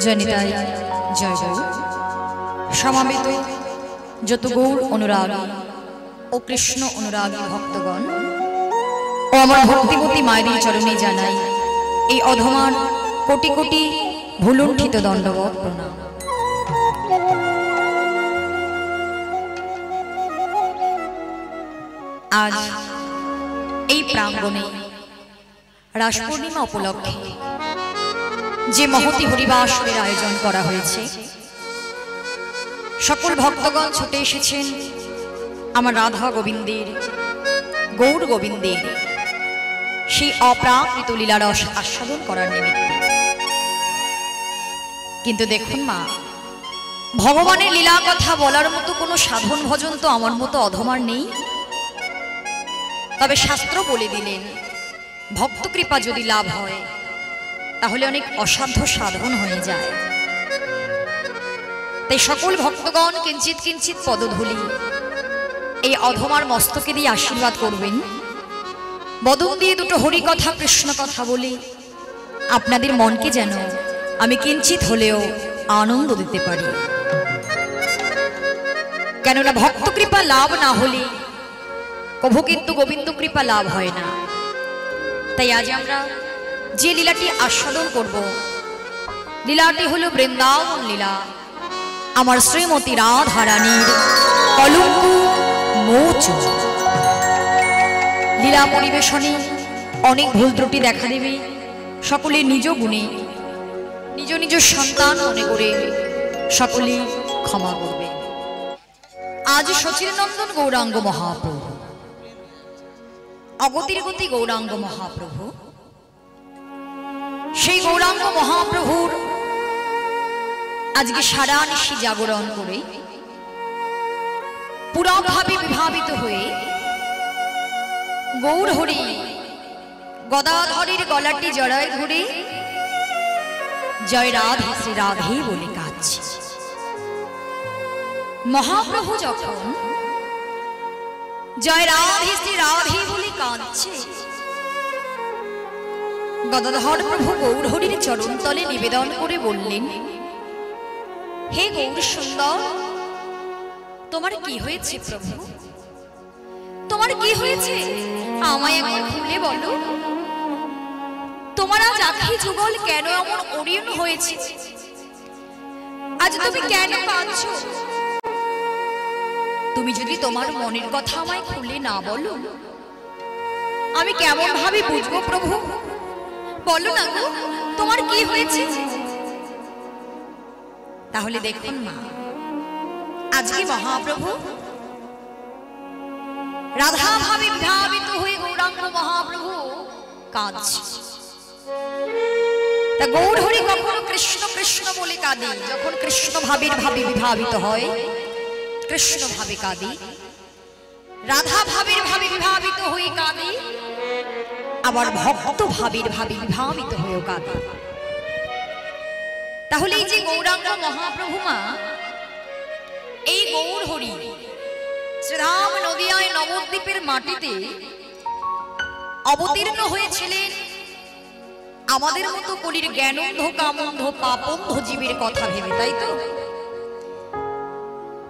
জনিতাই জয় গৌর। সমাবেত যত গৌর অনুরাগী ও কৃষ্ণ অনুরাগী ভক্তগণ ও আমার ভক্তিবতী মায়ের চরণে জানাই এই অধমার কোটি কোটি ভুলুণ্ঠিত দণ্ডবত প্রণাম। আজ এই প্রাঙ্গণে রাস পূর্ণিমা উপলক্ষে যে মহতি হরিবাসের আয়োজন করা হয়েছে, সকল ভক্তগণ ছুটে এসেছেন আমার রাধা গোবিন্দের, গৌর গোবিন্দের সেই অপ্রাকৃত লীলারস আস্বাদন করার নিমিত্তে। কিন্তু দেখুন মা, ভগবানের লীলা কথা বলার মতো কোনো সাধন ভজন তো আমার মতো অধমার নেই। তবে শাস্ত্র বলে দিলেন, ভক্ত কৃপা যদি লাভ হয় তাহলে অনেক অসাধ্য সাধন হয়ে যায়। তাই সকল ভক্তগণ কিঞ্চিত কিঞ্চিত পদধূলি এই অধমার মস্তকে দিয়ে আশীর্বাদ করবেন। বদন দিয়ে দুটো হরি কথা কৃষ্ণ কথা বলে আপনাদের মনকে যেন আমি কিঞ্চিত হলেও আনন্দ দিতে পারি। কেননা ভক্ত কৃপা লাভ না হলে কভু কিন্তু গোবিন্দ কৃপা লাভ হয় না। তাই আজ আমরা যে লীলাটি আস্বাদন করব, লীলাটি হলো বৃন্দাবন লীলা, আমার শ্রীমতী রাধা রানীর কলঙ্ক মোচন। লীলা পরিবেশনে অনেক ভুল ত্রুটি দেখা দেবে, সকলে নিজ গুণে নিজ নিজ সন্তান মনে করে সকলে ক্ষমা করবে। আজ সচিরনন্দন গৌরাঙ্গ মহাপ্রভু, অগতির গতি গৌরাঙ্গ মহাপ্রভু, সেই গৌরাঙ্গ মহাপ্রভুর আজকে সারা নিশি জাগরণ করে পুরাভাবে বিভাবিত হয়ে গৌর হরি গদাধরের গলাটি জড়ায় ধরে জয় রাধে শ্রী রাধে বলে কাঁদছে। মহাপ্রভু যখন জয় রাধে শ্রী রাধে বলে কাঁদছে, গদাধর প্রভু গৌর হরির চরণ তলে নিবেদন করে বললেন, হে গৌর সুন্দর, তোমার কি হয়েছে প্রভু? তোমার কি হয়েছে আমায় একবার খুলে বলো। তোমার আজ আখি যুগল কেন এমন অরিয়ন হয়েছে? আজ তুমি কেন কাঁদছো? তুমি যদি তোমার মনের কথা আমায় খুলে না বলো, আমি কেমন ভাবে বুঝবো প্রভু? বলো না গো, তোমার কি হয়েছে? তাহলে দেখুন মা, আজকে মহাপ্রভু রাধা ভাবে বিভাবিত হয়ে গৌরাঙ্গ মহাপ্রভু কাঁদছে। তা গৌর হরি কখনো কৃষ্ণ কৃষ্ণ বলে কাঁদে, যখন কৃষ্ণ ভাবের ভাবে বিভাবিত হয় কৃষ্ণ ভাবে কাঁদে, রাধা ভাবের ভাবে বিভাবিত হয়ে কাঁদে, আবার ভক্ত ভাবের ভাবে বিভাবিত হয়েও কাঁদে। তাহলে এই যে গৌরাঙ্গ মহাপ্রভু মা, এই গৌর হরি শ্রীধাম নদিয়ায় নবদ্বীপের মাটিতে অবতীর্ণ হয়েছিলেন আমাদের মতো কলির জ্ঞানন্ধ কামন্ধ পাপন্ধ জীবের কথা ভেবে, তাই তো?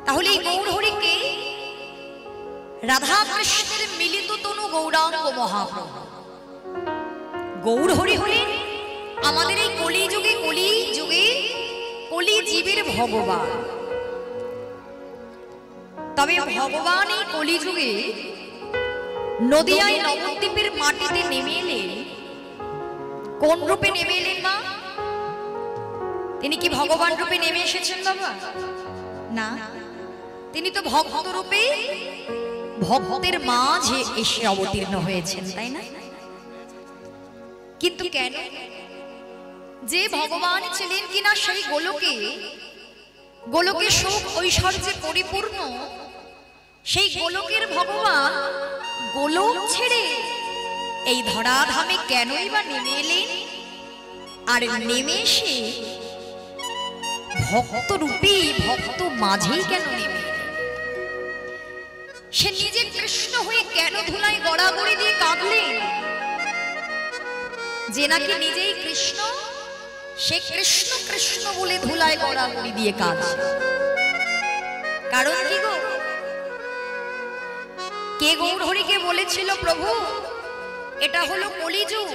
তাহলে এই গৌর হরিকে রাধা কৃষ্ণের মিলিত তনু গৌরাঙ্গ মহাপ্রভু। গৌর হরি হলেন আমাদের এই কলি যুগে কলি জীবের ভগবান। তবে ভগবান এই কলি যুগে নদিয়ায় নবদ্বীপের মাটিতে নেমে এলেন। কোন রূপে নেমে এলেন মা? তিনি কি ভগবান রূপে নেমে এসেছেন বাবা? না, তিনি তো ভক্ত রূপে ভক্তের মাঝে এসে অবতীর্ণ হয়েছেন, তাই না? কিন্তু কেন? যে ভগবান ছিলেন কিনা সেই গোলকে সুখ ঐশ্বর্যে পরিপূর্ণ, সেই গোলকের ভগবান গোলক ছেড়ে এই ধরাধামে কেনই বা নেমে এলেন? আর নেমে এসে ভক্ত রূপে ভক্ত মাঝেই কেন নেমে এলেন? সে নিজে কৃষ্ণ হয়ে কেন ধুলায় গড়াগড়ি দিয়ে কাঁদলেন? যে নাকি নিজেই কৃষ্ণ, সে কৃষ্ণ কৃষ্ণ বলে ধুলায় গড়াগড়ি দিয়ে কাজ। কারণ কি গো, কে গৌরহরিকে বলেছিল প্রভু এটা হলো কলিযুগ,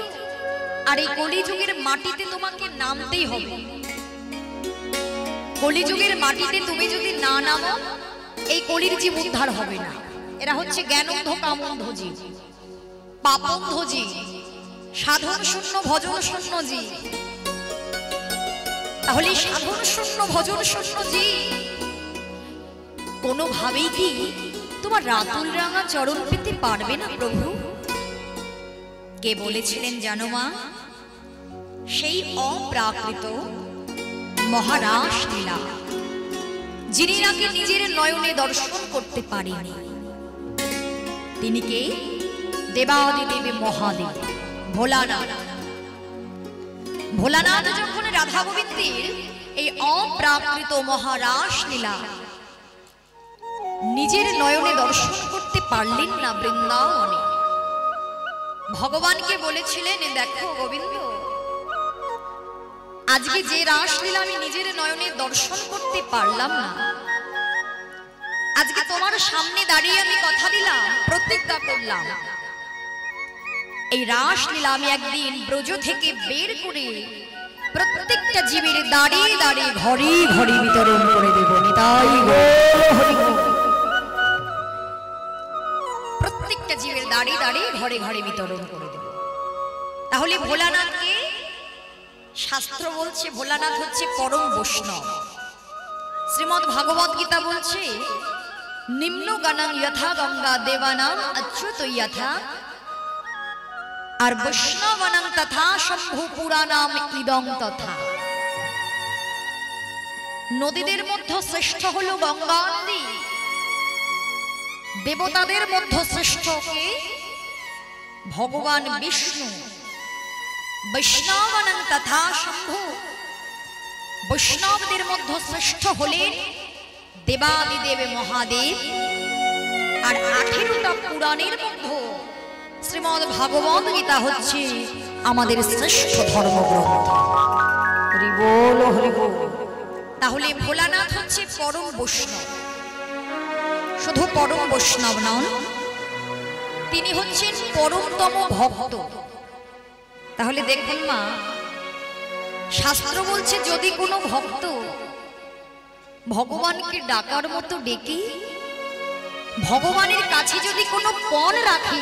আর এই কলিযুগের মাটিতে তোমাকে নামতেই হবে। কলিযুগের মাটিতে তুমি যদি না নামো এই কলির জীব উদ্ধার হবে না। এরা হচ্ছে জ্ঞানন্ধ কামন্ধ জীব, পাপন্ধ জীব, সাধন শূন্য ভজন শূন্য জীব। তাহলে সাধন শূন্য ভজন শূন্য জীব কোনোভাবেই কি তোমার রাতুল রাঙা চরণ পেতে পারবে না প্রভু? কে বলেছিলেন জানো মা? সেই অপ্রাকৃত মহারাস লীলা, যিনি নাকি নিজের নয়নে দর্শন করতে পারেনি। তিনি কে? দেবাদিদেব মহাদেব ভোলানাথ। ভোলানাথ যখন রাধা গোবিন্দের এই অপ্রাকৃত মহারাস লীলা নিজের নয়নে দর্শন করতে পারলেন না বৃন্দাবনে, ভগবানকে বলেছিলেন দেখো গোবিন্দ, আজকে যে রাসলীলা আমি নিজের নয়নে দর্শন করতে পারলাম না, আজকে তোমার সামনে দাঁড়িয়ে আমি কথা দিলাম, প্রতিজ্ঞা করলাম, এই রাসলীলা আমি একদিন ব্রজ থেকে বের করে প্রত্যেকটা জীবের দাঁড়িয়ে দাঁড়িয়ে ঘরে ঘরে বিতরণ করে দেব। নিতাই প্রত্যেকটা জীবের দাঁড়িয়ে দাঁড়িয়ে ঘরে ঘরে বিতরণ করে দেব। তাহলে ভোলানাথকে শাস্ত্র বলছে ভোলানাথ হচ্ছে পরম বৈষ্ণব। শ্রীমদ্ ভাগবত গীতা বলছে নিম্ন গানাং যথা গঙ্গা দেবানাং অচ্যুত যথা, আর বৈষ্ণবানাং তথা শম্ভু পুরাণাম ইদং তথা। নদীদের মধ্যে শ্রেষ্ঠ হলো গঙ্গা নদী, দেবতাদের মধ্যে শ্রেষ্ঠ কে? ভগবান বিষ্ণু। বৈষ্ণবানাং তথা শম্ভু, বৈষ্ণবদের মধ্যে শ্রেষ্ঠ হলেন দেবাদিদেব মহাদেব। আর 18টা পুরাণের মধ্যে শ্রীমদ্ ভাগবত গীতা হচ্ছে আমাদের শ্রেষ্ঠ ধর্মগ্রন্থ। হরি বল হরি বল। তাহলে ভোলানাথ হচ্ছে পরম বৈষ্ণব। শুধু পরম বৈষ্ণব নন, তিনি হচ্ছেন পরমতম ভক্ত। তাহলে দেখুন মা, শাস্ত্র বলছে যদি কোনো ভক্ত ভগবানকে ডাকার মতো ডেকে ভগবানের কাছে যদি কোনো পণ রাখে,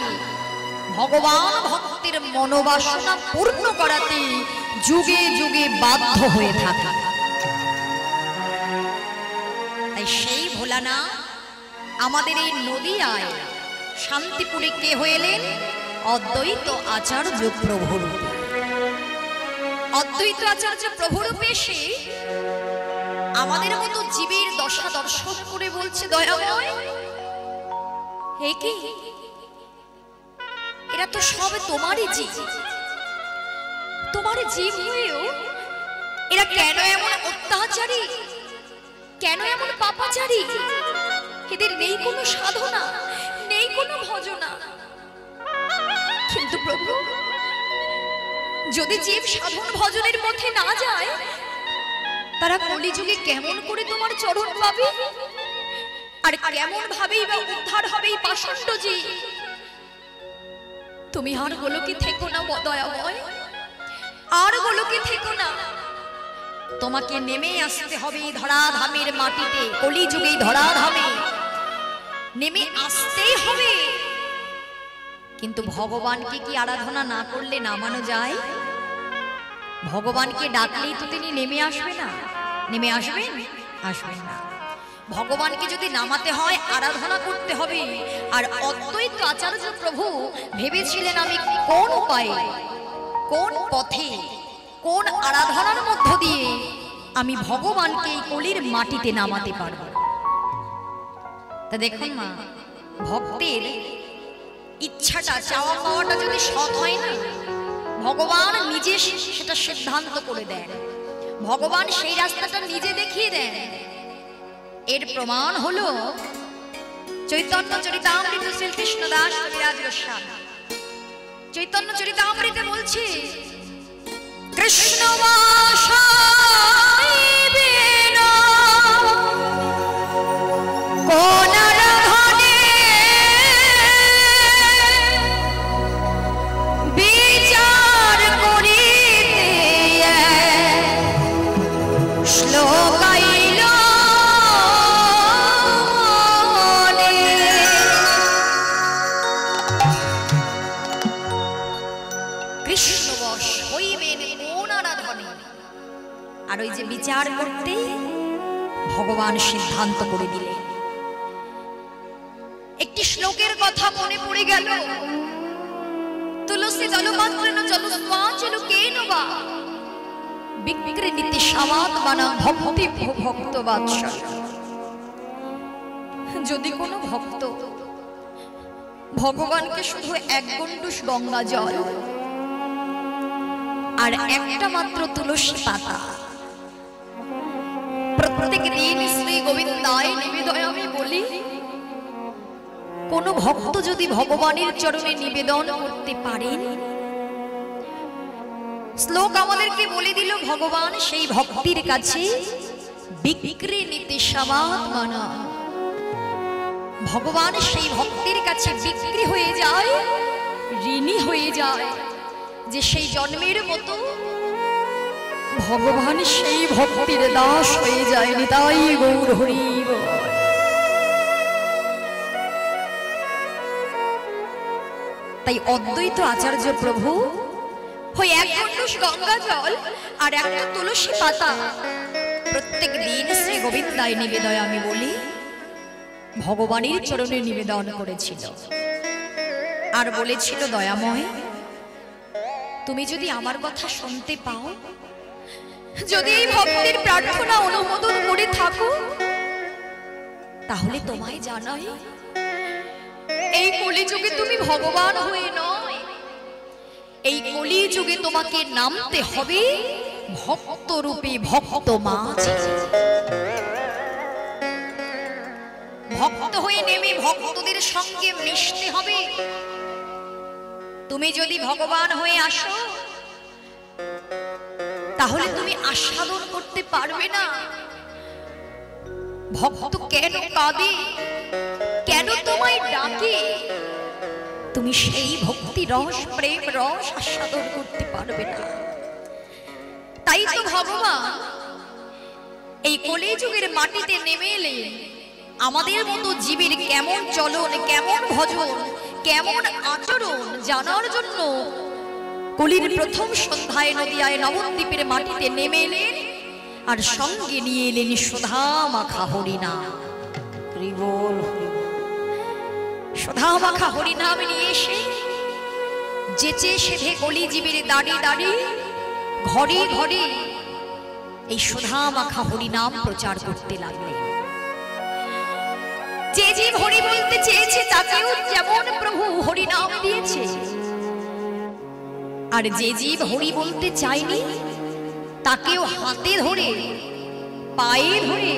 ভগবান ভক্তের মনোবাসনা পূর্ণ করাতে যুগে যুগে বাধ্য হয়ে থাকে। তাই সেই ভোলানাথ আমাদের এই নদিয়ায় শান্তিপুরে কে হয়ে এলেন? অদ্বৈত আচার্য প্রভুরূপে। অদ্বৈত আচার্য প্রভুরূপে এসে আমাদের মতো জীবের দশা দর্শন করে বলছে দয়াময়, হে কি এরা তো সব তোমারই জীব, তোমার জীব হয়েও এরা কেন এমন অত্যাচারী, কেন এমন পাপাচারী? এদের নেই কোনো সাধনা, নেই কোনো ভজনা। কিন্তু প্রভু, যদি জীব সাধন ভজনের পথে না যায়, তারা কলিযুগে কেমন করে তোমার চরণ পাবে? আর কেমন ভাবেই বা উদ্ধার হবে এই পাষণ্ড জীব? তুমি আর গোলকে থেকো না দয়াময়, আর গোলকে থেকো না। তোমাকে নেমে আসতে হবে ধরাধামের মাটিতে, কলিযুগে ধরাধামে নেমে আসতেই হবে। কিন্তু ভগবানকে কি আরাধনা না করলে নামানো যায়? ভগবানকে ডাকলেই তো তিনি নেমে আসবে না। নেমে আসবেন? আসবেন না। ভগবানকে যদি নামাতে হয় আরাধনা করতে হবে। আর অদ্বৈত আচার্য প্রভু ভেবেছিলেন আমি কোন উপায়ে, কোন পথে, কোন আরাধনার মধ্য দিয়ে আমি ভগবানকে এই কলির মাটিতে নামাতে পারব। তা দেখুন মা, ভক্তের ইচ্ছাটা, চাওয়া পাওয়াটা যদি সৎ হয় না, ভগবান নিজে সেটা সিদ্ধান্ত করে দেন, ভগবান সেই রাস্তাটা নিজে দেখিয়ে দেন। এর প্রমাণ হলো চৈতন্য চরিতামৃত শ্রীকৃষ্ণ দাস কবিরাজ গোস্বামী। চৈতন্য চরিতামৃতে বলছে কৃষ্ণ বাসাইবে না কোন রাধনে বিচার করিতে শ্লোক আইল কৃষ্ণবশ হইবেন কোন আরাধনে। আর ওই যে বিচার করতে ভগবান সিদ্ধান্ত করে দিলেন। একটি শ্লোকের কথা মনে পড়ে গেল, তুলসী জলমাত্রেণ জলস্মাচল কেন বা বিক্রীণীতি সমাত্মনা ভক্তি ভক্ত বাৎসল। যদি কোনো ভক্ত ভগবানকে শুধু এক গণ্ডুষ গঙ্গা জল আর একটা মাত্র তুলসী পাতা প্রত্যেক দিন শ্রী গোবিন্দায় নিবেদয়ামি বলি, কোন ভক্ত যদি ভগবানের চরণে নিবেদন করতে পারেন, শ্লোক আমাদেরকে বলে দিল ভগবান সেই ভক্তির কাছে বিক্রীণীতি সমাত্মনা, ভগবান সেই ভক্তির কাছে বিক্রি হয়ে যায়, ঋণী হয়ে যায়, যে সেই জন্মের মতো ভগবান সেই ভক্তির দাস হয়ে যায়। নিতাই গৌর হরি বল। তাই অদ্বৈত আচার্য প্রভু ওই এক গণ্ডুষ গঙ্গা জল আর একটা তুলসী পাতা প্রত্যেক দিন শ্রী গোবিন্দায় নিবেদয়ামি বলি ভগবানের চরণে নিবেদন করেছিল। আর বলেছিল, দয়াময় তুমি যদি আমার কথা শুনতে পাও, যদি এই ভক্তির প্রার্থনা অনুমোদন করে থাকো, তাহলে তোমায় জানাই এই কলিযুগে তুমি ভগবান হয়ে নয়, এই কলিযুগে তোমাকে নামতে হবে ভক্ত রূপে ভক্ত মাঝ। ভক্ত হয়ে নেমে ভক্তদের সঙ্গে মিশতে হবে। তুমি যদি ভগবান হয়ে আসো, তাহলে তুমি আস্বাদন করতে পারবে না ভক্ত কেন কাঁদে, কেন তোমায় ডাকে, তুমি সেই ভক্তি রস প্রেম রস আস্বাদন করতে পারবে না। তাই তো ভগবান এই কলিযুগের মাটিতে নেমে এলেন আমাদের মতো জীবের কেমন চলন, কেমন ভজন, কেমন আচরণ জানার জন্য। কলির প্রথম সন্ধ্যায় নদিয়ায় নবদ্বীপের মাটিতে নেমে এলেন আর সঙ্গে নিয়ে এলেন সুধা মাখা হরিনাম। সুধা মাখা হরিনাম নিয়ে এসে যেচে সেধে কলি জীবের দাঁড়িয়ে দাঁড়িয়ে ঘরে ঘরে এই সুধা মাখা হরিনাম প্রচার করতে লাগলেন। যে জীব হরি বলতে চেয়েছে তাকেও যেমন প্রভু হরিনাম দিয়েছে, আর যে জীব হরি বলতে চায়নি তাকেও হাতে ধরে পায়ে ধরে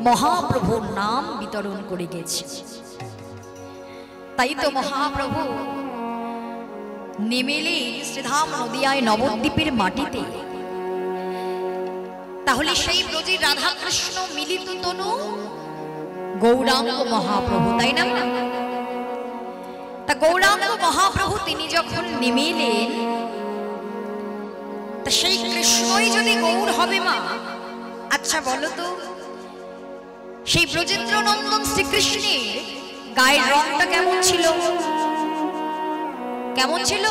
মহাপ্রভুর নাম বিতরণ করে গেছে। তাই তো মহাপ্রভু নেমেলে শ্রীধাম নদিয়ায় নবদ্বীপের মাটিতে। তাহলে সেই ব্রজের রাধা কৃষ্ণ মিলিত তনু গৌরাঙ্গ মহাপ্রভু, তাই না? তা গৌরাঙ্গ মহাপ্রভু তিনি যখন নেমে এলেন, তা সেই কৃষ্ণই যদি গৌর হবে মা, আচ্ছা বলো তো সেই ব্রজেন্দ্র নন্দন শ্রীকৃষ্ণের গায়ের রংটা কেমন ছিল? কেমন ছিল?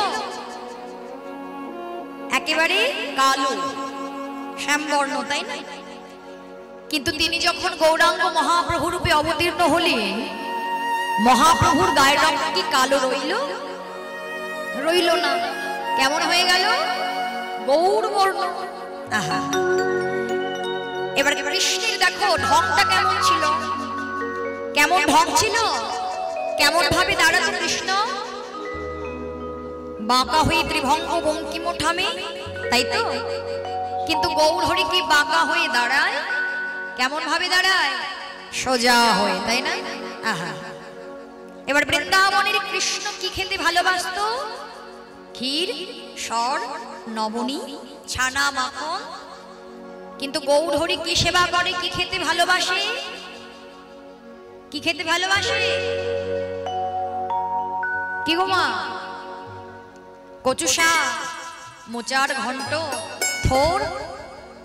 একেবারে কালো শ্যামবর্ণ, তাই না? কিন্তু তিনি যখন গৌরাঙ্গ মহাপ্রভু রূপে অবতীর্ণ হলেন, মহাপ্রভুর গায়ের রং কি কালো রইল? রইল না। কেমন হয়ে গেল? গৌর বর্ণ। আহা, এবার কৃষ্ণের দেখো ঢংটা কেমন ছিল? কেমন ঢং ছিল? কেমন ভাবে দাঁড়াচ্ছে কৃষ্ণ? বাঁকা হয়ে ত্রিভঙ্গ বঙ্কিম ঠামে, তাই তো? কিন্তু গৌর হরি কি বাঁকা হয়ে দাঁড়ায়? কেমন ভাবে দাঁড়ায়? সোজা হয়ে, তাই না? আহা, এবার বৃন্দাবনের কৃষ্ণ কি খেতে ভালোবাসতো? ক্ষীর, সর, নবনী, ছানা মাখন, কিন্তু গৌরহরি কি সেবা করে, কি খেতে ভালোবাসে, কি খেতে ভালোবাসে? কি গো মা? কচু শাক, মোচার ঘন্ট, থোর,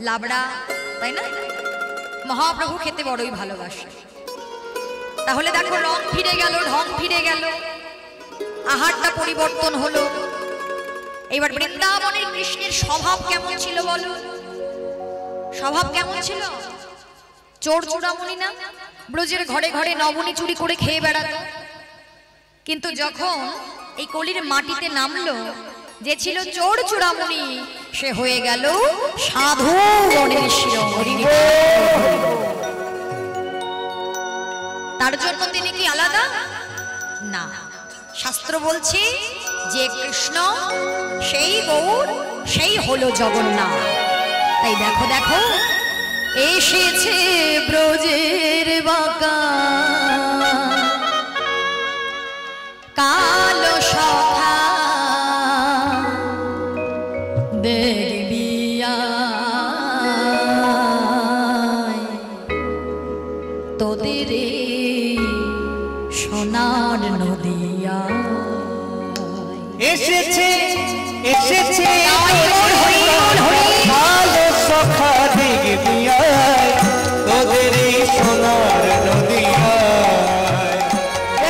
লাবড়া, তাই না? মহাপ্রভু খেতে বড়ই ভালোবাসে। তাহলে দেখো রং ফিরে গেল, ঢং ফিরে গেল, আহারটা পরিবর্তন হলো। এবার বৃন্দাবনের কৃষ্ণের স্বভাব কেমন ছিল বলো? স্বভাব কেমন ছিল? চোর চূড়ামণি না? ব্রজের ঘরে ঘরে নবনী চুরি করে খেয়ে বেড়াতো। কিন্তু যখন এই কলির মাটিতে নামলো, যে ছিল চোর চূড়ামণি, সে হয়ে গেল সাধু গণের শিরোমণি। তার জন্য তিনি কি আলাদা? না, শাস্ত্র বলছে যে কৃষ্ণ সেই গৌর, সেই হলো জগন্নাথ। তাই দেখো দেখো এসেছে ব্রজের বাঁকা কালো সখা, দেখবি তোদের সোনার নদিয়া এসেছে, এসেছে কালো সখা, দেখবি তোদের সোনার নদিয়া।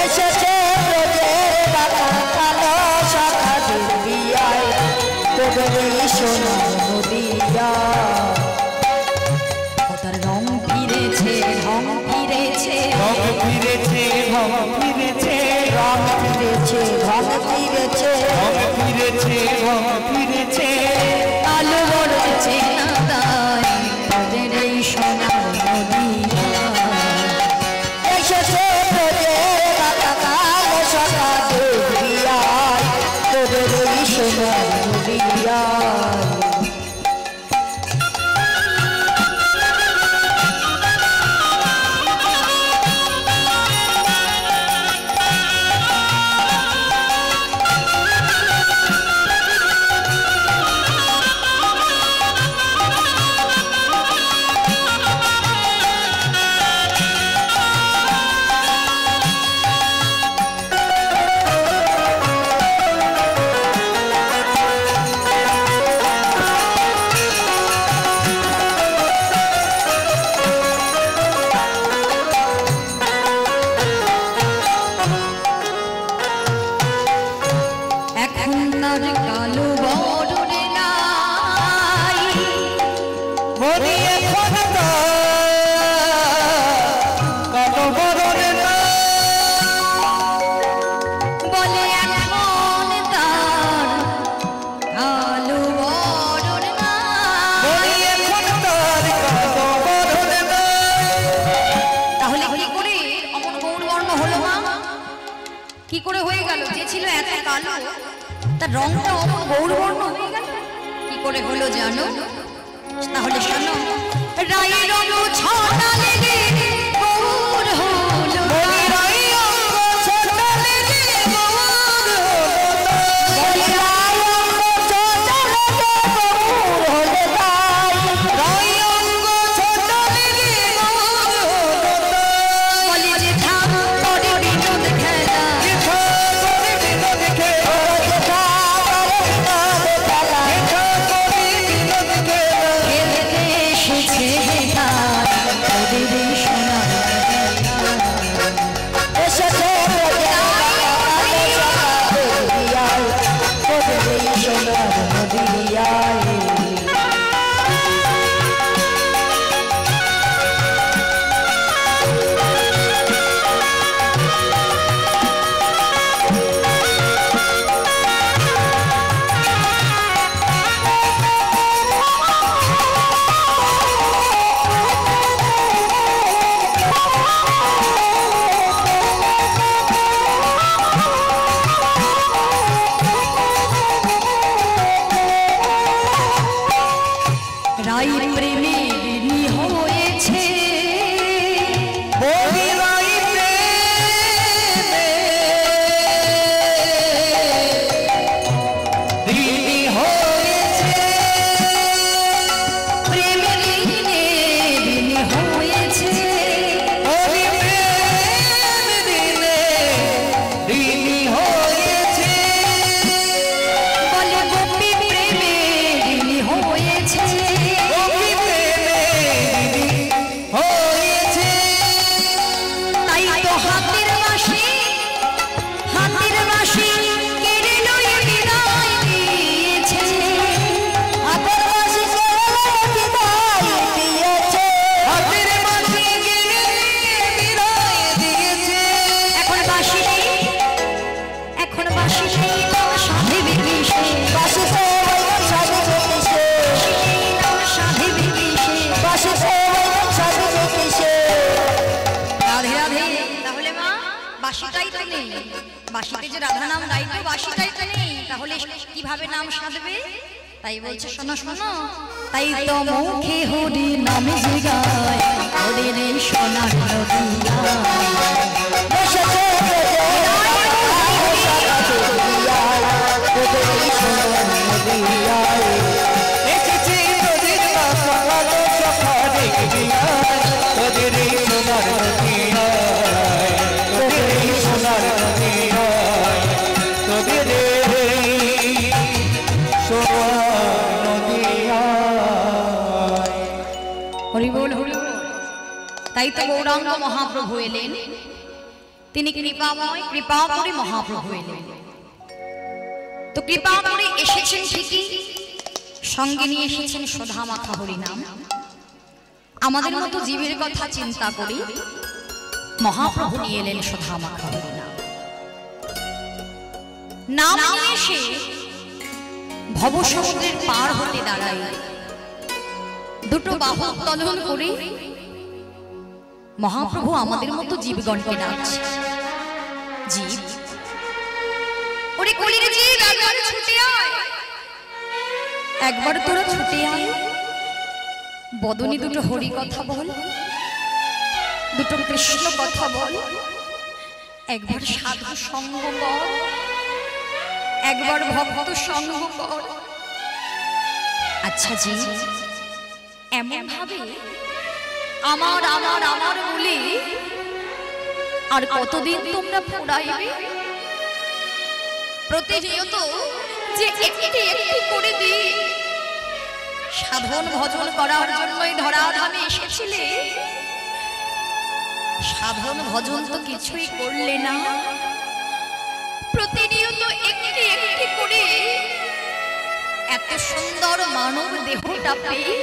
এসেছে ব্রজের বাঁকা কালো সখা, দেখবি তোদের সোনার নদিয়া। তার রং ফিরেছে, ঢং ফিরেছে, রং ফিরেছে, রং ফিরেছে, রং ফিরেছে, রং ফিরেছে, রং ফিরেছে, রং ফিরেছে, আলো বড়ছে না তাই তোদের এই সোনার নদিয়া। এসেছে ব্রজের বাঁকা কালো সখা, দেখবি তোদের সোনার নদিয়া। কি করে হয়ে গেল? যে ছিল এত কালো তার রংটা অমন গৌরবর্ণ হয়ে গেল, কি করে হলো জানো? তাহলে শোনো, রায়ের রঙ ছটা লেগে গৌর হলো, রায়ের রঙ ছটা লেগে গৌর হলো, রায়ের রঙ ছটা লেগে গৌর হলো, রায়ের রঙ ছটা লেগে গৌর হলো, বলি যে থাম করে বিনোদ খেলা, বাঁশিটাই তো নেই, বাঁশিতে যে রাধা নাম গাইতো বাঁশিটাই তো নেই, তাহলে কিভাবে নাম সাধবে? তাই বলছে শোনো শোনো, তাই তো মুখে হরি নাম জিগায় হরি রে সোনার নদিয়া এসেছে তোদের কালো সখা দেখবি তোদের এই সোনার নদিয়ায়, তোদের এই সোনার নদিয়ায়, তোদের এই সোনার নদিয়ায়। হরি বল হরি বল। তাই তো গৌরাঙ্গ মহাপ্রভু এলেন, তিনি কৃপাময়, কৃপা করে মহাপ্রভু এলেন। তো কৃপা করে এসেছেন ঠিকই, সঙ্গে নিয়ে এসেছেন সুধা মাখা হরিনাম। আমাদের মতো জীবের কথা চিন্তা করি, মহাপ্রভু নিয়ে এলেন সুধা মাখা হরিনাম। নাম নিয়ে এসে ভবসমুদ্রের পার হতে দাঁড়ায়, দুটো বাহু উত্তোলন করে মহাপ্রভু আমাদের মতো জীবগণকে ডাকছে। জীব, ওরে কলির জীব, একবার ছুটে আয়, একবার তোরা ছুটে আয়, বদনে দুটো হরি কথা বল, দুটো কৃষ্ণ কথা বল, একবার সাধু সঙ্গ কর, একবার ভক্ত সঙ্গ কর। আচ্ছা জি, এমন ভাবে আমার আমার আমার বলে আর কতদিন তোমরা পোড়াইবে? প্রতিনিয়ত যে একটি একটি করে দিই সাধন ভজন করার জন্যই ধরাধামে এসেছিলে, সাধন ভজন তো কিছুই করলে না। প্রতিনিয়ত একটি একটি করে এত সুন্দর মানব দেহটা পেয়ে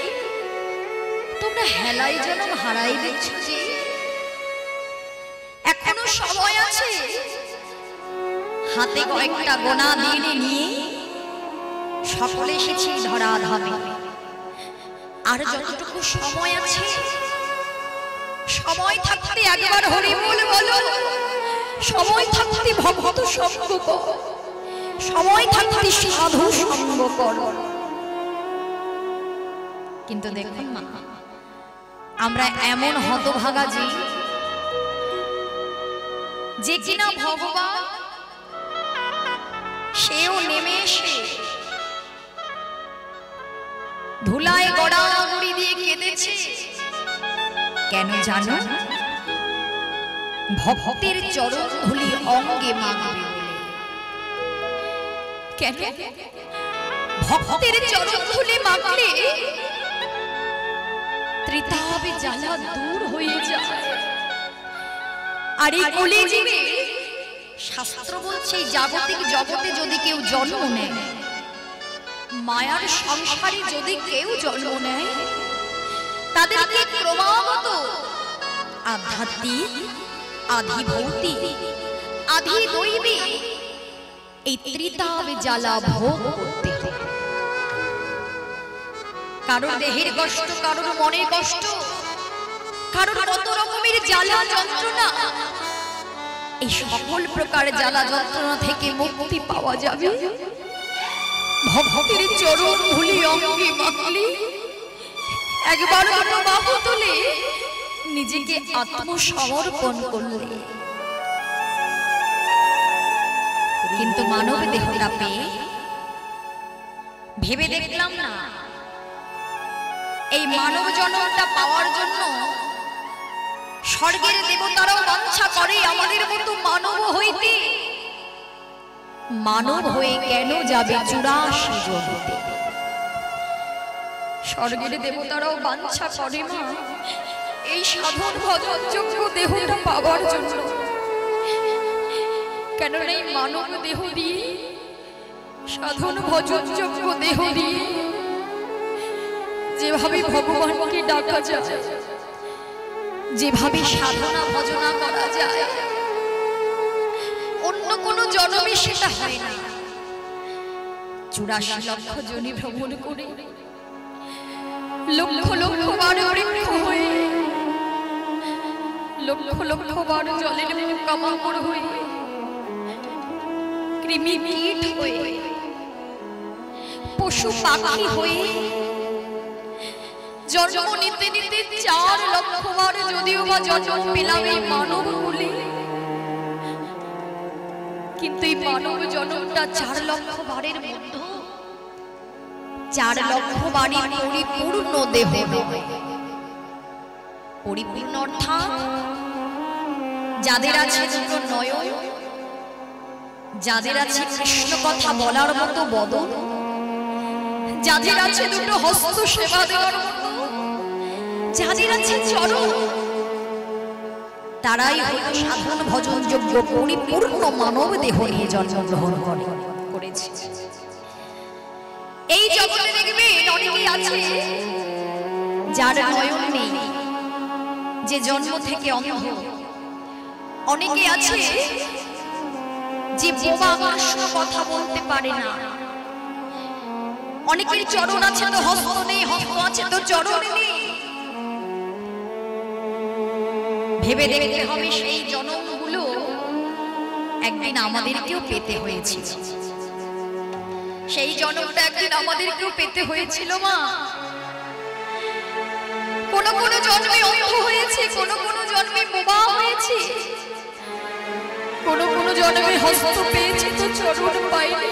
তোমরা হেলাই যেন হারাই দিচ্ছ। যে এখনো সময় আছে, হাতে কয়েকটা গোনা দিন নিয়ে সকলে এসেছি ধরাধামে। আর যতটুকু সময় আছে, সময় থাকতে একবার হরি বল বলো, সময় থাকতে ভক্ত সঙ্গ কর, সময় থাকতে সাধু সঙ্গ কর। কিন্তু দেখুন মা, আমরা এমন হতভাগা যে কিনা ভগবান সেও নেমে এসে ধুলায় গড়াগড়ি দিয়ে কেঁদেছে। কেন জানো? ভক্তের চরণ ধুলি অঙ্গে মাখবে বলে। কেন? ভক্তের চরণ ধুলি মাখলে ত্রিতাবে জ্বালা দূর হয়ে যায়। আর এই কলিযুগে শাস্ত্র বলছে জাগতিক জগতে যদি কেউ জন্ম নেয়, মায়ার সংসারে যদি কেউ জন্ম নেয়, তাদেরকে ক্রমাগত আধ্যাত্মিক, আধি ভৌতিক, আধি দৈবিক এই ত্রিতাবে জ্বালা ভোগ করতে হয়। কারোর দেহের কষ্ট, কারোর মনের কষ্ট, কারোর কত রকমের জ্বালা যন্ত্রণা। এই সকল প্রকার জ্বালা যন্ত্রণা থেকে মুক্তি পাওয়া যাবে ভক্তের চরণ ধুলি অঙ্গে মাখলে, একবার দুটো বাহু তুলে নিজেকে আত্মসমর্পণ করলে। কিন্তু মানব দেহটা পেয়ে ভেবে দেখলাম না, এই মানব জন্মটা পাওয়ার জন্য স্বর্গের দেবতারাও বাঞ্ছা করে আমাদের মতো মানব হইতে। মানব হয়ে কেন যাবে 84 জগতে? স্বর্গের দেবতারাও বাঞ্ছা করে মা এই সাধন ভজন যোগ্য দেহটা পাওয়ার জন্য। কেন এই মানব দেহ দিয়ে, সাধন ভজন যোগ্য দেহ দিয়ে যেভাবে ভগবানকে ডাকা যায়, যেভাবে সাধনা ভজনা করা যায়, অন্য কোন জন্মে সেটা হয় না। 84 লক্ষ জনি ভ্রমণ করে লক্ষ লক্ষ বার বৃক্ষ হয়ে লক্ষ লক্ষ বার জলের পোকামাকড় হয়ে, কৃমি কীট হয়ে, পশু পাখি হয়ে জন্ম নিতে নিতে 4 লক্ষ বার যদিও বা জন্ম পেলাম এই মানব বলে, কিন্তু এই মানব জন্মটা 4 লক্ষ বারের মধ্যে 4 লক্ষ বারই পরিপূর্ণ দেহ নয়। পরিপূর্ণ অর্থাৎ যাদের আছে দুটো নয়ন, যাদের আছে কৃষ্ণ কথা বলার মতো বদন, যাদের আছে দুটো হস্ত সেবা দেওয়ার মতো, যাদের আছে চরণ, তারাই হলো সাধন ভজন যোগ্য পরিপূর্ণ মানব দেহ নিয়ে জন্মগ্রহণ করেছে। এই জগতে দেখবেন অনেকেই আছে যার নয়ন নেই, যে জন্ম থেকে অন্ধ। অনেকে আছে যে বোবা, কৃষ্ণ কথা বলতে পারে না। অনেকের চরণ আছে তো হস্ত নেই, হস্ত আছে তো চরণ নেই। ভেবে দেখতে হবে সেই জন্মগুলো একদিন আমাদেরকেও পেতে হয়েছিল। সেই জন্মটা একদিন আমাদেরকেও পেতে হয়েছিল মা। কোন কোন জন্মে অন্ধ হয়েছে, কোন কোন জন্মে বোবা হয়েছে, কোন কোন জন্মে হস্ত পেয়েছি তো চরণ পাইনি,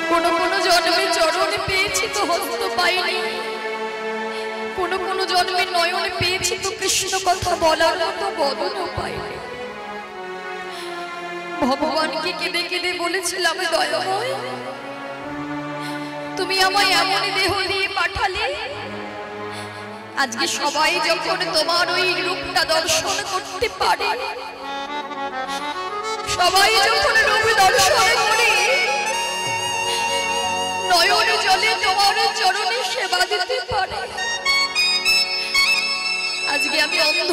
কোন কোন জন্মে চরণ পেয়েছি তো হস্ত পাইনি, কোন কোন জন্মে নয়ন পেয়েছি তো কৃষ্ণ কথা বলার মতো বদনও পাইনি। ভগবানকে কেঁদে কেঁদে বলেছিলাম, দয়াময় তুমি আমায় এমন দেহ দিয়ে পাঠালে, আজকে সবাই যখন তোমার ওই রূপটা দর্শন করতে পারে, সবাই যখন রূপ দর্শন করে নয়ন জলে তোমার চরণে সেবা দিতে পারে, আজকে আমি অন্ধ,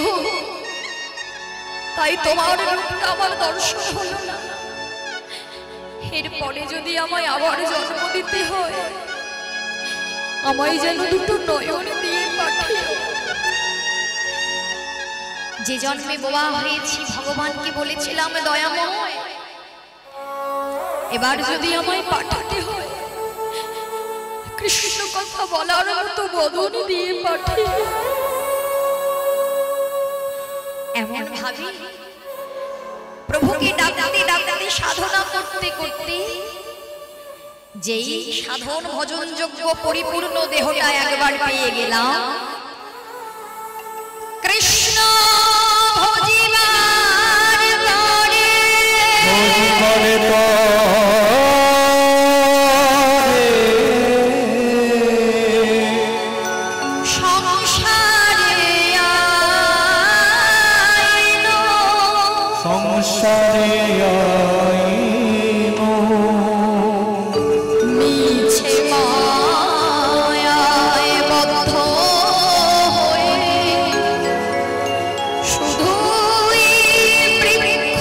তাই তোমার রূপটা আমার দর্শন হলো না। এরপরে যদি আমায় আবার জন্ম দিতে হয়, আমায় যেন দুটো নয়ন দিয়ে পাঠিও। যে জন্মে বোবা হয়েছি ভগবানকে বলেছিলাম, দয়াময় এবার যদি আমায় পাঠাতে হয়, কৃষ্ণ কথা বলার মতো বদন দিয়ে পাঠিও। এমন ভাবে প্রভুকে ডাকতে ডাকতে সাধনা করতে করতে যেই সাধন ভজন যোগ্য পরিপূর্ণ দেহটা একবার পেয়ে গেলাম, কৃষ্ণ ভজিবার সংসারে আইনো মিছে মায়ায় বদ্ধ হয়ে শুধুই বৃক্ষ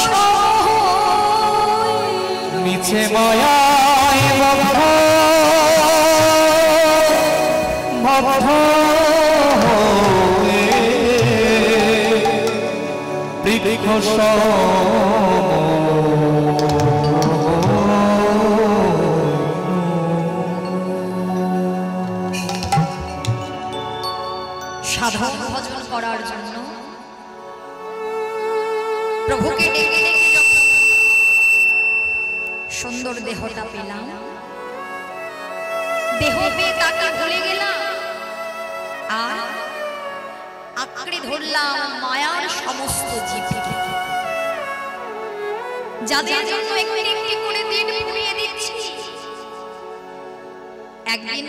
সহায়। মিছে মায়ায় বদ্ধ বৃক্ষ সাধন ভজন করার জন্য প্রভুকে ডেকে ডেকে যখন সুন্দর দেহটা পেলাম, দেহ পেয়ে তাকে ভুলে গেলাম আর আঁকড়ে ধরলাম মায়ার সমস্ত জীবকে, যাদের জন্য একটি একটি করে দিন পুড়িয়ে দিচ্ছি। একদিন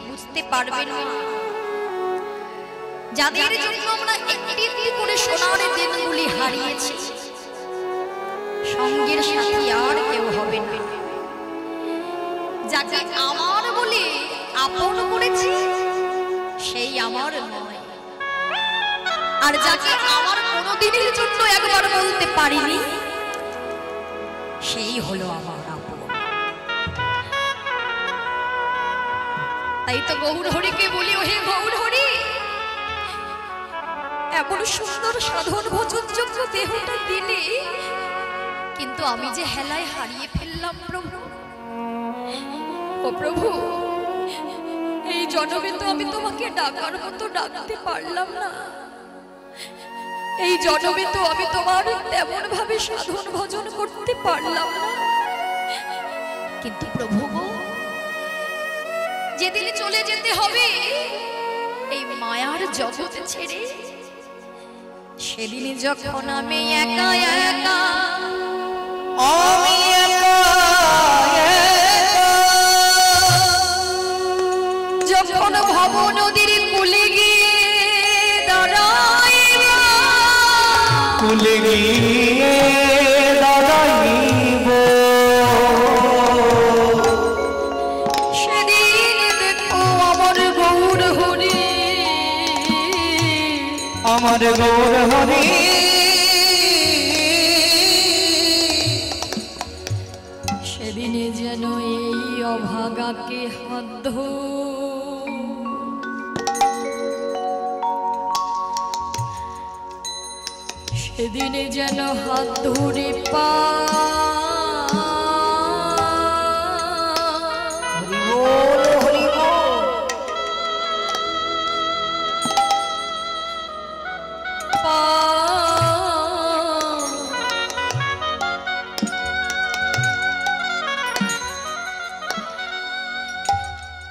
বুঝতে পারবেন না, যাদের জন্য আমরা একটি একটি করে সোনার দিনগুলি হারিয়েছি, সঙ্গের সাথী আর কেউ হবে না। যাকে আমার বলে আপন করেছি সেই আমার নয়, আর যাকে আমার কোনোদিনের জন্য একবার বলতে পারিনি সেই হলো আমার আপন। তাই তো গৌর হরিকে বলি, ওহে গৌর হরি এমন সুন্দর সাধন ভোজনযোগ্য দেহটা দিলে, কিন্তু আমি যে হেলায় হারিয়ে ফেললাম প্রভু। ও প্রভু, এই জন্মে তো আমি তোমাকে ডাকার মতো ডাকতে পারলাম না, এই জন্মে তো আমি তোমার তেমন ভাবে সাধন ভজন করতে পারলাম না। কিন্তু প্রভু গো, যেদিন চলে যেতে হবে এই মায়ার জগৎ ছেড়ে, সেদিন যখন আমি একা একা যখন ভব নদীর কূলে গিয়ে দাঁড়াইব, কুলে গিয়ে দাঁড়াইব, সেদিন দেখো আমার গৌর হরি, আমার গৌর হরি, সেদিনে যেন এই অভাগাকে হাত সেদিনে যেন হাত ধরে পা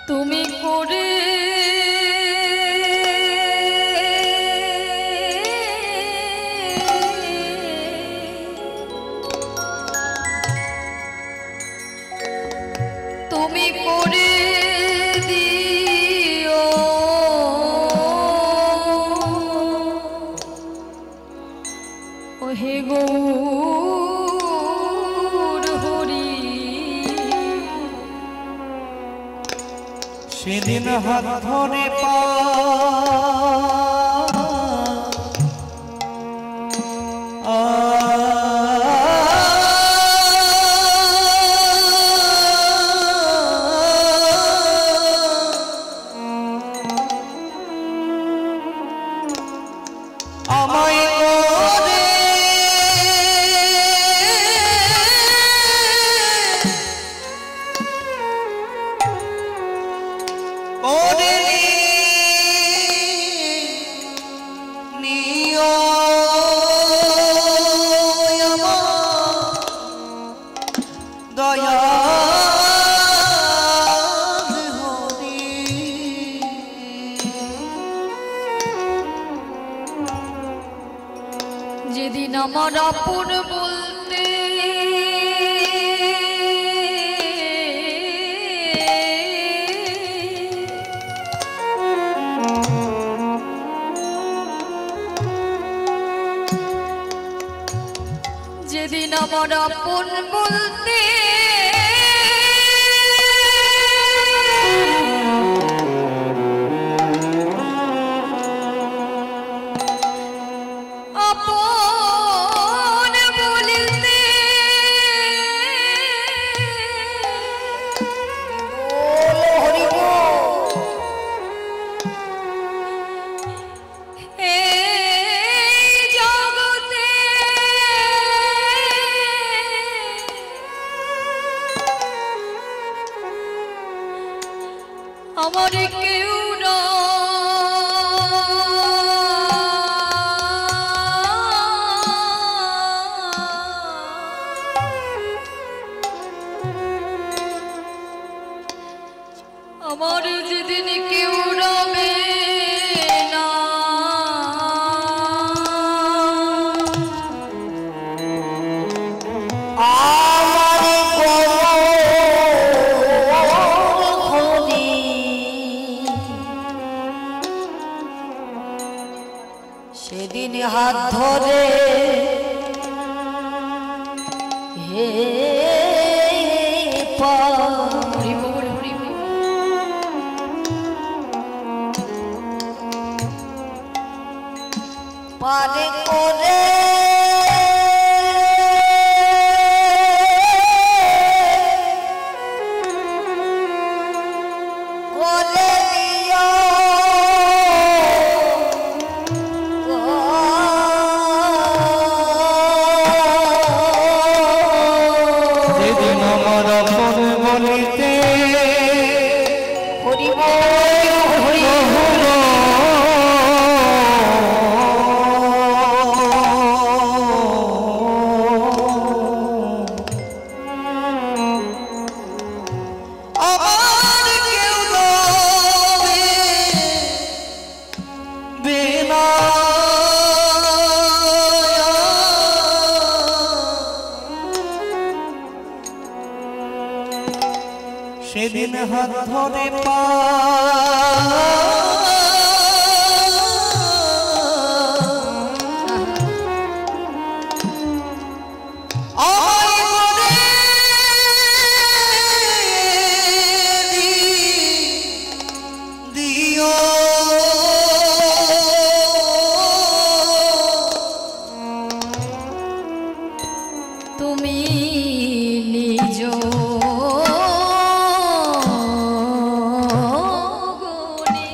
তুমি করে তুমি করে দিও ওহে গৌর হরি, সেদিন হাত ধরে পা আমায় করে করে নিও দয়া যেদিন আমার আপন বলতে যেদিন আমার আপন বলতে আপন বলতে এই জগতে আমার কেউ না, আমার যেদিন কেউ রবে না, সেদিন হাত ধরে হে পা হরি বল হরি বল। পারে করে করে দিও সেদিন হাত ধরে পা তুমি নিজ গুণে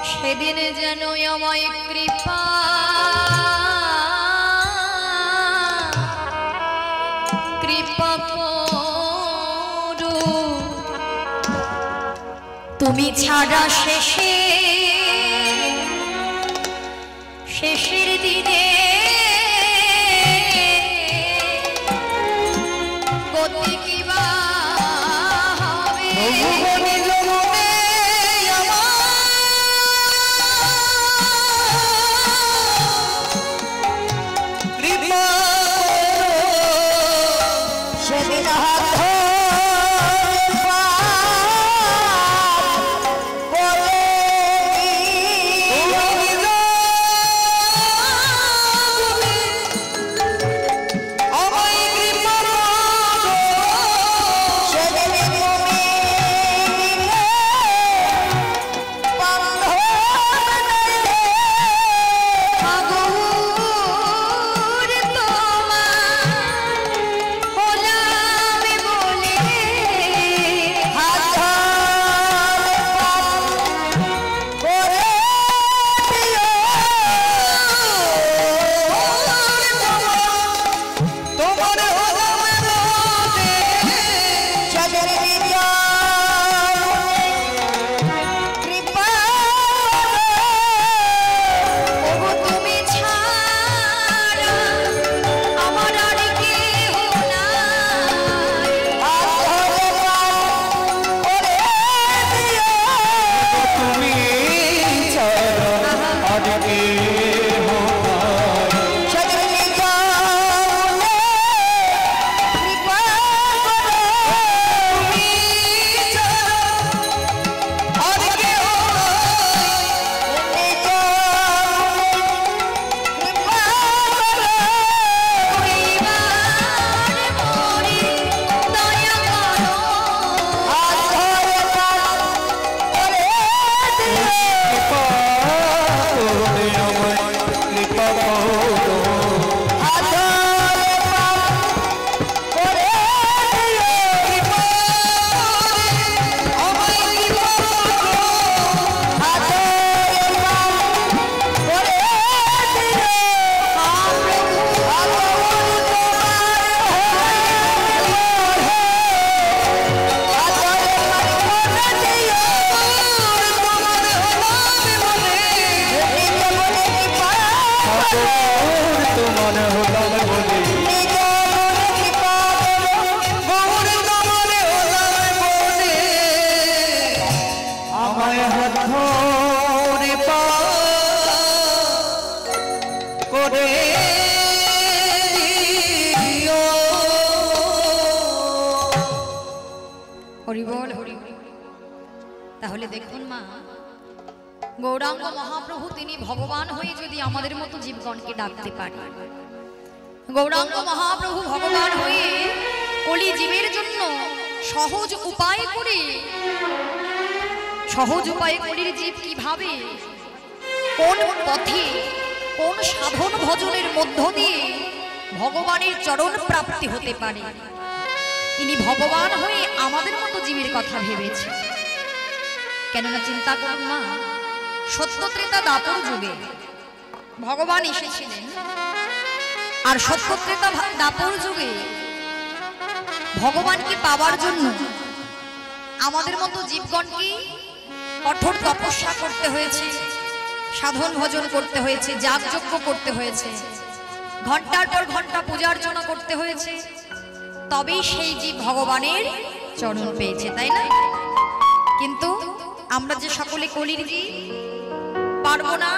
সেদিন যেন আমায় কৃপা কৃপা করো তুমি ছাড়া শেষের দিনে গতি কিবা হবে সেদিন হাত তাহলে দেখুন মা, গৌরাঙ্গ মহাপ্রভু তিনি ভগবান হয়ে যদি আমাদের মতো জীবগণকে ডাকতে পারে, গৌরাঙ্গ মহাপ্রভু ভগবান হয়ে কলি জীবের জন্য সহজ উপায় কলির জীব কিভাবে কোন পথে কোন সাধন ভজনের মধ্য দিয়ে ভগবানের চরণ প্রাপ্তি হতে পারে, তিনি ভগবান হয়ে আমাদের মতো জীবের কথা ভেবেছে। কেননা চিন্তা করুন মা, সত্য ত্রেতা দাপর যুগে ভগবান এসেছিলেন, আর সত্য ত্রেতা দাপর যুগে ভগবানকে পাওয়ার জন্য আমাদের মতো জীবগণকে কঠোর তপস্যা করতে হয়েছে, সাধন ভজন করতে হয়েছে, যাগযজ্ঞ করতে হয়েছে, ঘন্টার পর ঘন্টা পূজা অর্চনা করতে হয়েছে, তবেই সেই জীব ভগবানের চরণ পেয়েছে, তাই না? কিন্তু আমরা যে সকলে কলির জীব, পারবো না,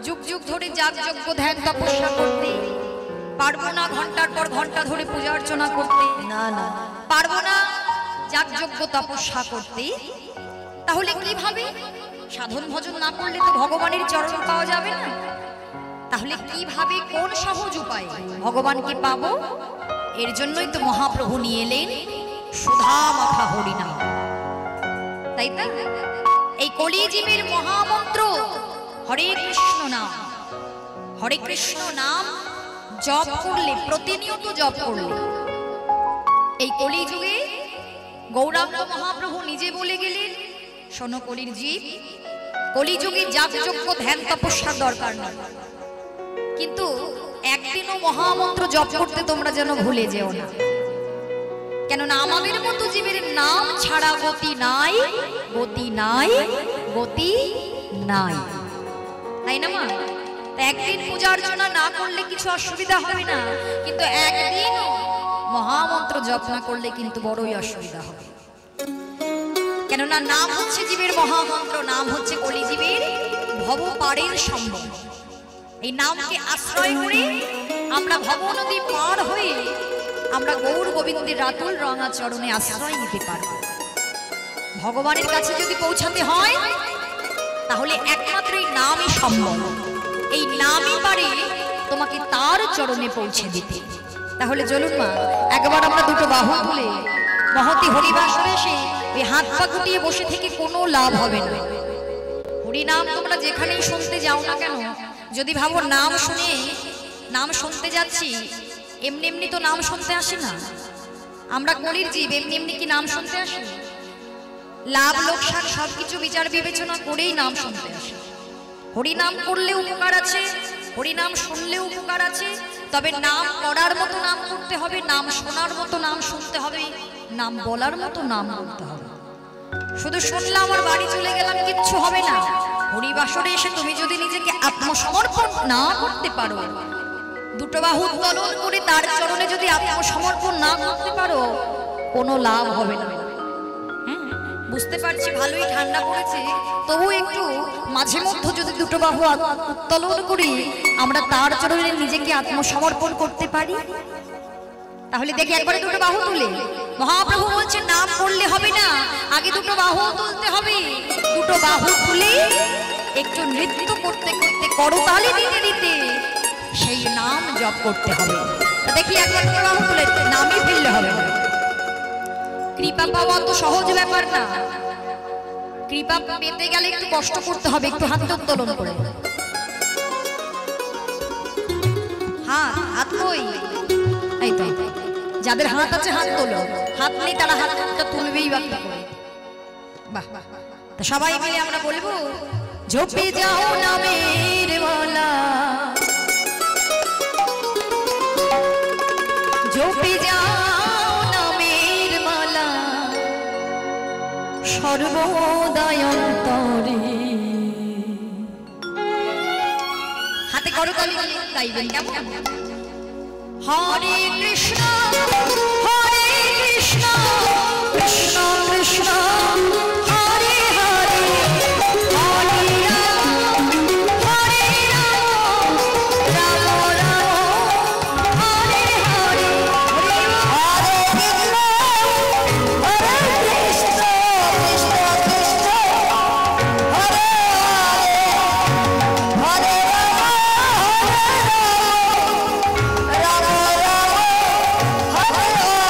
যুগ যুগ ধরে যাগযজ্ঞ ধ্যান তপস্যা করতে পারবো না, ঘন্টার পর ঘন্টা ধরে পূজা অর্চনা করতে না না পারবো না, যাগযজ্ঞ তপস্যা করতে, তাহলে কিভাবে? সাধন ভজন না করলে তো ভগবানের চরণ পাওয়া যাবে না। তাহলে কিভাবে, কোন সহজ উপায় ভগবানকে পাবো? এর জন্যই তো মহাপ্রভু নিয়ে এলেন সুধা মাখা হরিনাম, তাই তো? এই কলিজীবের মহামন্ত্র হরে কৃষ্ণ নাম। হরে কৃষ্ণ নাম জপ করলে, প্রতিনিয়ত জপ করলে, এই কলিযুগে গৌরাঙ্গ মহাপ্রভু নিজে বলে গেলেন, শোনো কলির জীব, কলিযুগে যাগযজ্ঞ ধ্যান তপস্যার দরকার নেই, কিন্তু একদিনও মহামন্ত্র জপ করতে তোমরা যেন ভুলে যেও না। কেননা আমাদের মতো জীবের নাম ছাড়া গতি নাই, গতি নাই, গতি নাই, তাই না মা? একদিন পূজা অর্চনা না করলে কিছু অসুবিধা হবে না, কিন্তু একদিন মহামন্ত্র জপ না করলে কিন্তু বড়ই অসুবিধা হবে। কেননা নাম হচ্ছে জীবের মহামন্ত্র, নাম হচ্ছে কলিজীবের ভব পারের সম্বল। এই নামকে আশ্রয় করে আমরা ভব নদী পার হয়ে আমরা গৌর গোবিন্দের রাতুল রঙা চরণে আশ্রয় নিতে পারব। ভগবানের কাছে যদি পৌঁছাতে হয় তাহলে একমাত্র এই নামই সম্ভব। এই নামই পারে তোমাকে তার চরণে পৌঁছে দিতে। তাহলে চলুন মা, একবার আমরা দুটো বাহু তুলে মহতি হরিবাসরে এসে ওই হাত পা গুটিয়ে বসে থেকে কোনো লাভ হবে না। হরিনাম তোমরা যেখানেই শুনতে যাও না কেন, যদি ভাবো নাম শুনে, নাম শুনতে যাচ্ছি, এমনি এমনি তো নাম শুনতে আসে না। আমরা কলির জীব, এমনি এমনি কি নাম শুনতে আসে? লাভ লোকসান সবকিছু বিচার বিবেচনা করেই নাম শুনতে আসে। হরিনাম করলে উপকার আছে, হরিনাম শুনলে উপকার আছে, তবে নাম করার মতো নাম করতে হবে, নাম শোনার মতো নাম শুনতে হবে, নাম বলার মতো নাম বলতে হবে। শুধু শুনলাম আর বাড়ি চলে গেলাম, কিচ্ছু হবে না। হরিবাসরে এসে তুমি যদি নিজেকে আত্মসমর্পণ না করতে পারো, দুটো বাহু উত্তোলন করে তার চরণে যদি আত্মসমর্পণ না করতে পারো, কোনো লাভ হবে না। বুঝতে পারছি ভালোই ঠান্ডা পড়েছে, তবু একটু মাঝে মধ্যে যদি দুটো বাহু উত্তোলন করি, আমরা তার চরণে নিজেকে আত্মসমর্পণ করতে পারি, তাহলে দেখি একবারে দুটো বাহু তুলে। মহাপ্রভু বলছেন নাম করলে হবে না, আগে দুটো বাহু তুলতে হবে। দুটো বাহু তুলে একটু নৃত্য করতে করতে, করতালি দিতে দিতে সেই নাম জপ করতে হবে। দেখি একবার দুটো বাহু তুলে নামই ফেললে হবে না। কৃপা পাওয়া তো সহজ ব্যাপার না, কৃপা পেতে গেলে একটু কষ্ট করতে হবে। একটু হাত উত্তোলন করে, হাত কই? এই তো, যাদের হাত আছে হাত তোলো, হাত নেই তারা হাতটা তুলবেই বা কি করে। বাহ, তো সবাই মিলে আমরা বলবো, ঝোপে যাও নামের মালা, ঝোপে যাও নামের মালা, সর্বদাই অন্তরে। হাতে করতালি গাইবেন কেমন? হরে কৃষ্ণ হরে কৃষ্ণ, কৃষ্ণ কৃষ্ণ হরে হরে, হরে রাম হরে রাম, রাম রাম হরে হরে, হরে কৃষ্ণ হরে কৃষ্ণ, কৃষ্ণ কৃষ্ণ হরে হরে, হরে রাম হরে রাম, রাম রাম হরে হরে।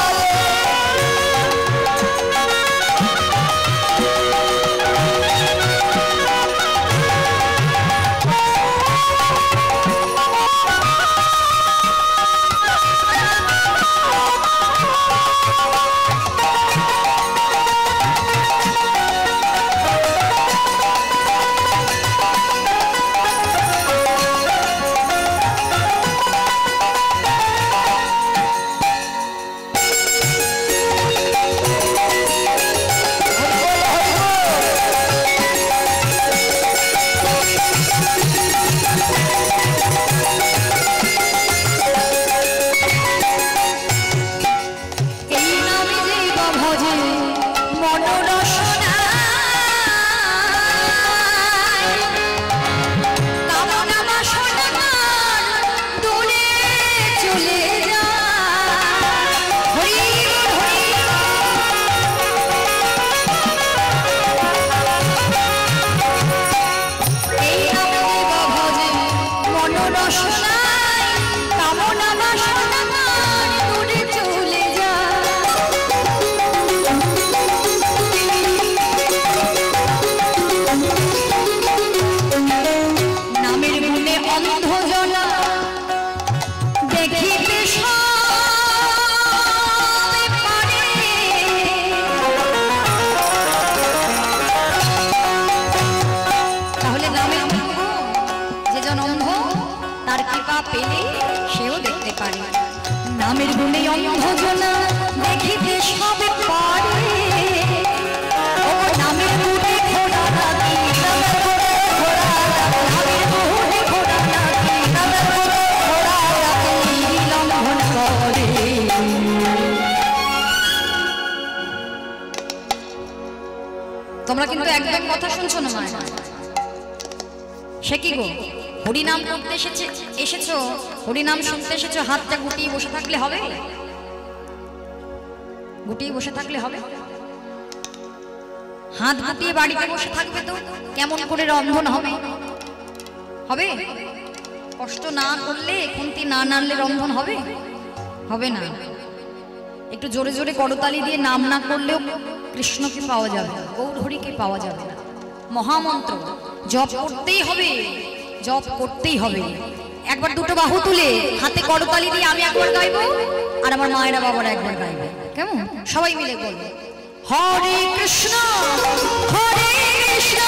পেলে সেও দেখতে পারে। নামের গুণে অন্ধজনা দেখিতে সবে পারে, ও নামের গুণে ঘোড়া নাকি, নামের গুণে ঘোড়া নাকি, নামের গুণে ঘোড়া নাকি, নামের গুণে ঘোড়া নাকি লঙ্ঘন করে। তোমরা কিন্তু একদম কথা শুনছো না মায়ের। সে কি গো, হরিনাম করতে এসেছো, হরিনাম শুনতে এসেছো, হাতটা গুটিয়ে বসে থাকলে হবে? গুটিয়ে বসে থাকলে হবে? হাত গুটিয়ে বাড়িতে বসে থাকবে তো কেমন করে রন্ধন হবে? হবে? কষ্ট না করলে, খুন্তি না নাড়লে রন্ধন হবে? হবে না। একটু জোরে জোরে করতালি দিয়ে নাম না করলেও কৃষ্ণকে পাওয়া যাবে, গৌর হরিকে পাওয়া যাবে না। মহামন্ত্র জপ করতেই হবে, জপ করতেই হবে। একবার দুটো বাহু তুলে হাতে করতালি দিয়ে আমি একবার গাইবো, আর আমার মায়েরা বাবারা একবার গাইবে, কেমন? সবাই মিলে বলবে হরে কৃষ্ণ হরে কৃষ্ণ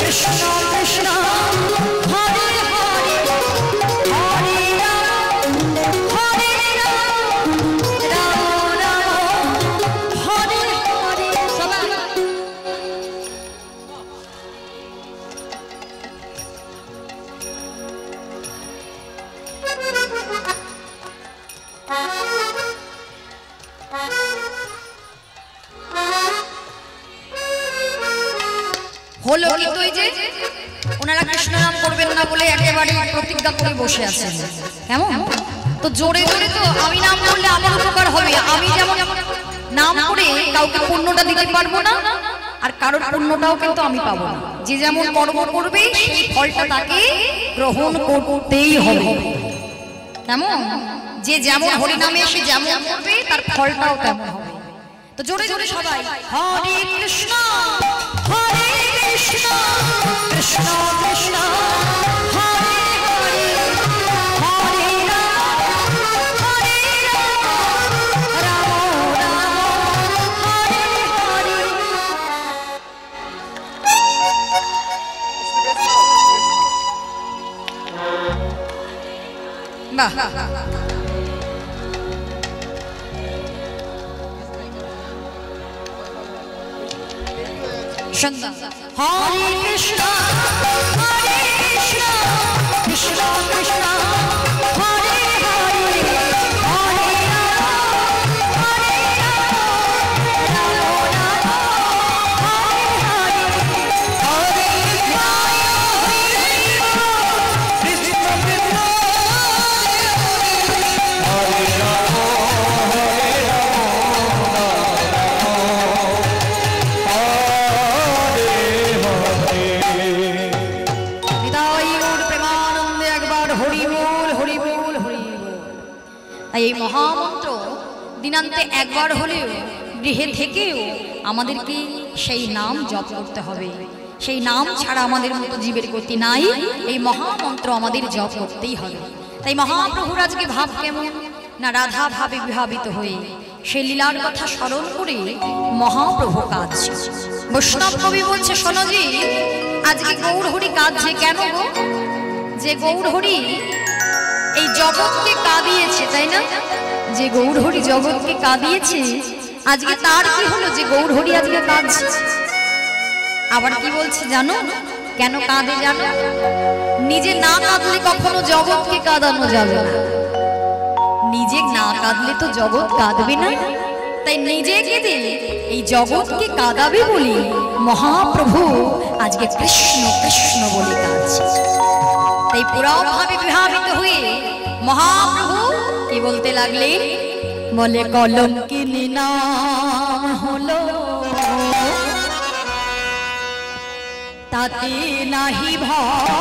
কৃষ্ণ কৃষ্ণ হরে হরে, হরে রাম হরে রাম রাম রাম হরে হরে। সবাই হলো কিন্তু এই যে ওনারা কৃষ্ণ নাম করবেন না বলে একেবারে প্রতিজ্ঞা করে বসে আছেন, কেমন? তো জোরে জোরে তো আমি নাম করলে আমার উপকার হবে। আমি যেমন নাম করে কাউকে পুণ্যটা দিতে পারবো না, আর কারোর পুণ্যটাও কিন্তু আমি পাবো না। যে যেমন কর্ম করবে সেই ফলটা তাকে গ্রহণ করতেই হবে, কেমন? যে যেমন হরিনামে এসে যেমন করবে তার ফলটাও তেমন হবে। তো জোরে জোরে সবাই হরে কৃষ্ণ হরে কৃষ্ণ কৃষ্ণ কৃষ্ণ হরে হরে, হরে রাম হরে রাম রাম রাম হরে হরে। বাহ, সুন্দর। হরে কৃষ্ণ হরে কৃষ্ণ কৃষ্ণ কৃষ্ণ হরে হরে, হরে রাম হরে রাম রাম রাম হরে হরে, হরে এই মহামন্ত্র দিনান্তে একবার হলেও গৃহে থেকেও আমাদেরকে সেই নাম জপ করতে হবে। সেই নাম ছাড়া আমাদের মতো জীবের গতি নাই। এই মহামন্ত্র আমাদের জপ করতেই হবে। তাই মহাপ্রভুর আজকে ভাব কেমন না, রাধা ভাবে বিভাবিত হয়ে সেই লীলার কথা স্মরণ করে মহাপ্রভু কাঁদছে। বৈষ্ণব কবি বলছে, শোনোজি আজকে গৌর হরি কাঁদছে কেন গো? যে গৌর হরি এই জগৎকে কাঁদিয়েছে, তাই না? যে গৌর হরি জগৎকে কাঁদিয়েছে, আজকে তার কি হলো যে গৌর হরি আজকে কাঁদছে? আবার কি বলছে জানো? কেন কাঁদে জানো? নিজে না কাঁদলে কখনো জগৎকে কাঁদানো যাবে না। নিজে না কাঁদলে তো জগৎ কাঁদবে না। তাই নিজে কেঁদে এই জগৎকে কাঁদাবে বলে মহাপ্রভু আজকে কৃষ্ণ কৃষ্ণ বলে কাঁদছে। তাই পুরাভাবে বিভাবিত হয়ে মহাপ্রভু কি বলতে লাগলেন? বলে কলঙ্কিনী নাম হলো তাতে নাহি ভয়,